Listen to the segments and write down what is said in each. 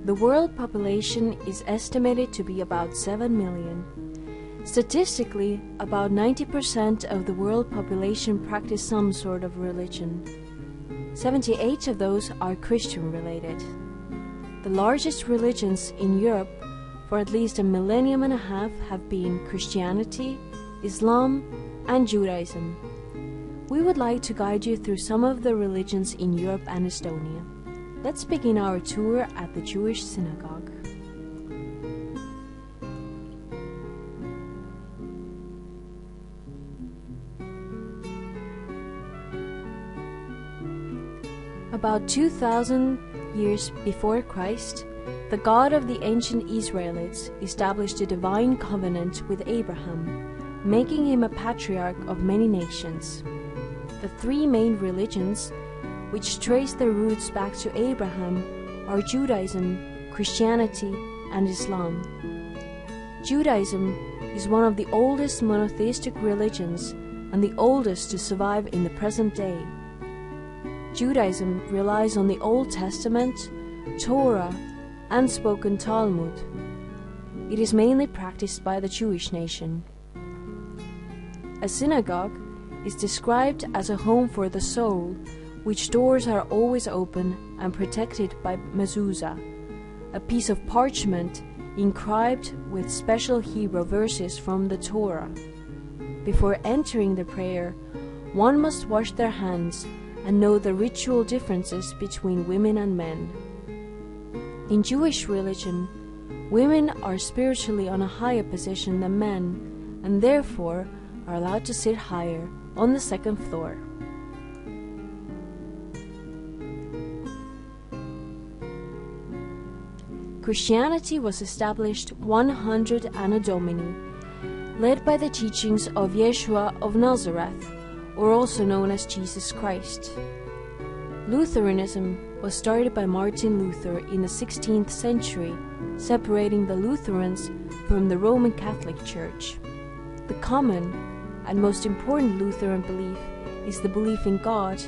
The world population is estimated to be about 7 million. Statistically, about 90% of the world population practice some sort of religion. 78 of those are Christian-related. The largest religions in Europe for at least a millennium and a half have been Christianity, Islam, and Judaism. We would like to guide you through some of the religions in Europe and Estonia. Let's begin our tour at the Jewish synagogue. About 2,000 years before Christ, the God of the ancient Israelites established a divine covenant with Abraham, making him a patriarch of many nations. The three main religions, which trace their roots back to Abraham, are Judaism, Christianity, and Islam. Judaism is one of the oldest monotheistic religions and the oldest to survive in the present day. Judaism relies on the Old Testament, Torah, and spoken Talmud. It is mainly practiced by the Jewish nation. A synagogue is described as a home for the soul, which doors are always open and protected by mezuzah, a piece of parchment inscribed with special Hebrew verses from the Torah. Before entering the prayer, one must wash their hands and know the ritual differences between women and men. In Jewish religion, women are spiritually on a higher position than men, and therefore are allowed to sit higher on the second floor. Christianity was established 100 Anno Domini, led by the teachings of Yeshua of Nazareth, or also known as Jesus Christ. Lutheranism was started by Martin Luther in the 16th century, separating the Lutherans from the Roman Catholic Church. The common and most important Lutheran belief is the belief in God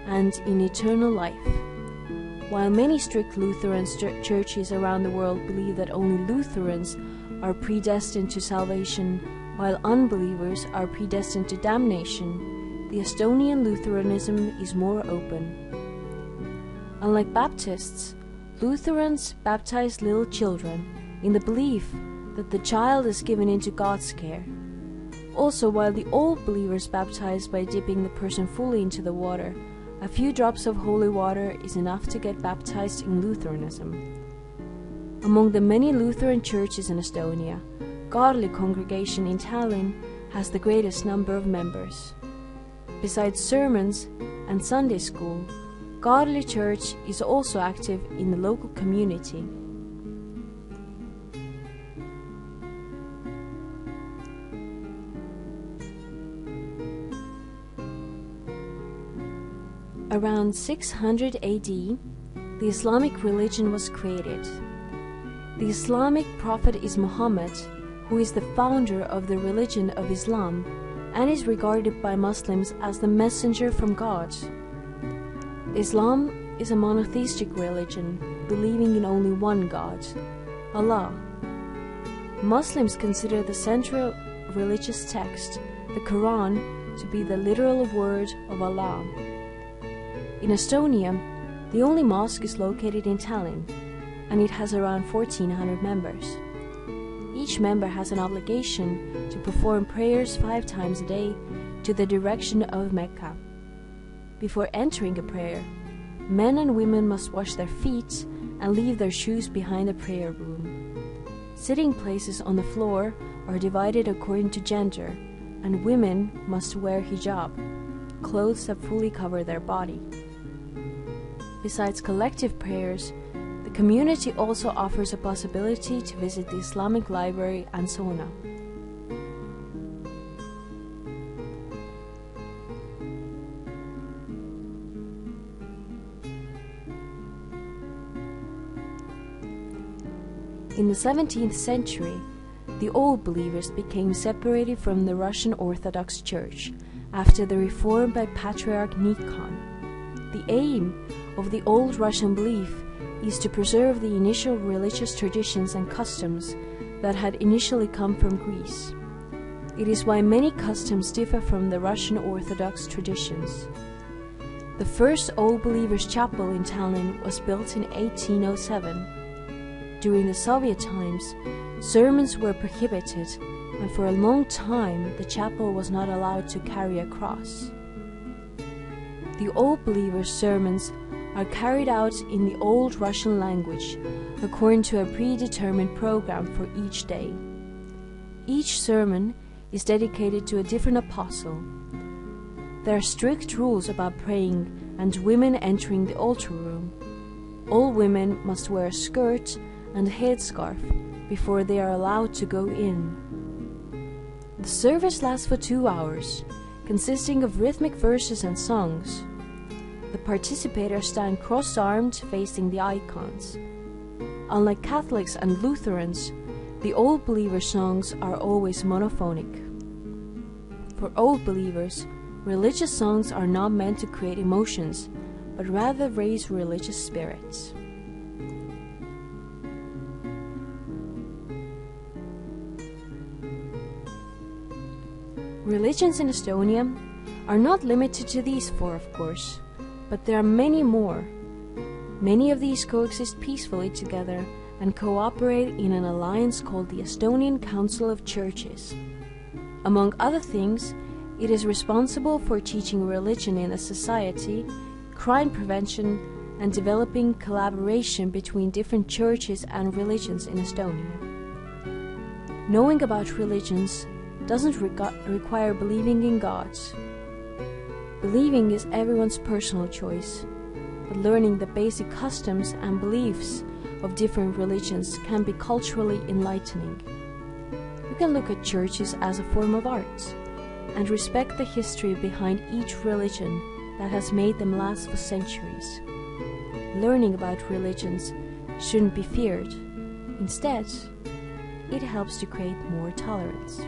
and in eternal life. While many strict Lutheran churches around the world believe that only Lutherans are predestined to salvation, while unbelievers are predestined to damnation, the Estonian Lutheranism is more open. Unlike Baptists, Lutherans baptize little children in the belief that the child is given into God's care. Also, while the old believers baptize by dipping the person fully into the water, a few drops of holy water is enough to get baptized in Lutheranism. Among the many Lutheran churches in Estonia, Godly Congregation in Tallinn has the greatest number of members. Besides sermons and Sunday school, Godly Church is also active in the local community. Around 600 AD, the Islamic religion was created. The Islamic prophet is Muhammad, who is the founder of the religion of Islam and is regarded by Muslims as the messenger from God. Islam is a monotheistic religion, believing in only one God, Allah. Muslims consider the central religious text, the Quran, to be the literal word of Allah. In Estonia, the only mosque is located in Tallinn, and it has around 1,400 members. Each member has an obligation to perform prayers 5 times a day to the direction of Mecca. Before entering a prayer, men and women must wash their feet and leave their shoes behind the prayer room. Sitting places on the floor are divided according to gender, and women must wear hijab, clothes that fully cover their body. Besides collective prayers, the community also offers a possibility to visit the Islamic library and sauna. In the 17th century, the Old Believers became separated from the Russian Orthodox Church after the reform by Patriarch Nikon. The aim of the old Russian belief is to preserve the initial religious traditions and customs that had initially come from Greece. It is why many customs differ from the Russian Orthodox traditions. The first Old Believers Chapel in Tallinn was built in 1807. During the Soviet times, sermons were prohibited, and for a long time the chapel was not allowed to carry a cross. The Old Believers' sermons are carried out in the Old Russian language, according to a predetermined program for each day. Each sermon is dedicated to a different apostle. There are strict rules about praying and women entering the altar room. All women must wear a skirt and a headscarf before they are allowed to go in. The service lasts for 2 hours, consisting of rhythmic verses and songs. The participators stand cross-armed facing the icons. Unlike Catholics and Lutherans, the Old Believer songs are always monophonic. For Old Believers, religious songs are not meant to create emotions, but rather raise religious spirits. Religions in Estonia are not limited to these 4, of course, but there are many more. Many of these coexist peacefully together and cooperate in an alliance called the Estonian Council of Churches. Among other things, it is responsible for teaching religion in a society, crime prevention, and developing collaboration between different churches and religions in Estonia. Knowing about religions doesn't require believing in God. Believing is everyone's personal choice, but learning the basic customs and beliefs of different religions can be culturally enlightening. You can look at churches as a form of art and respect the history behind each religion that has made them last for centuries. Learning about religions shouldn't be feared. Instead, it helps to create more tolerance.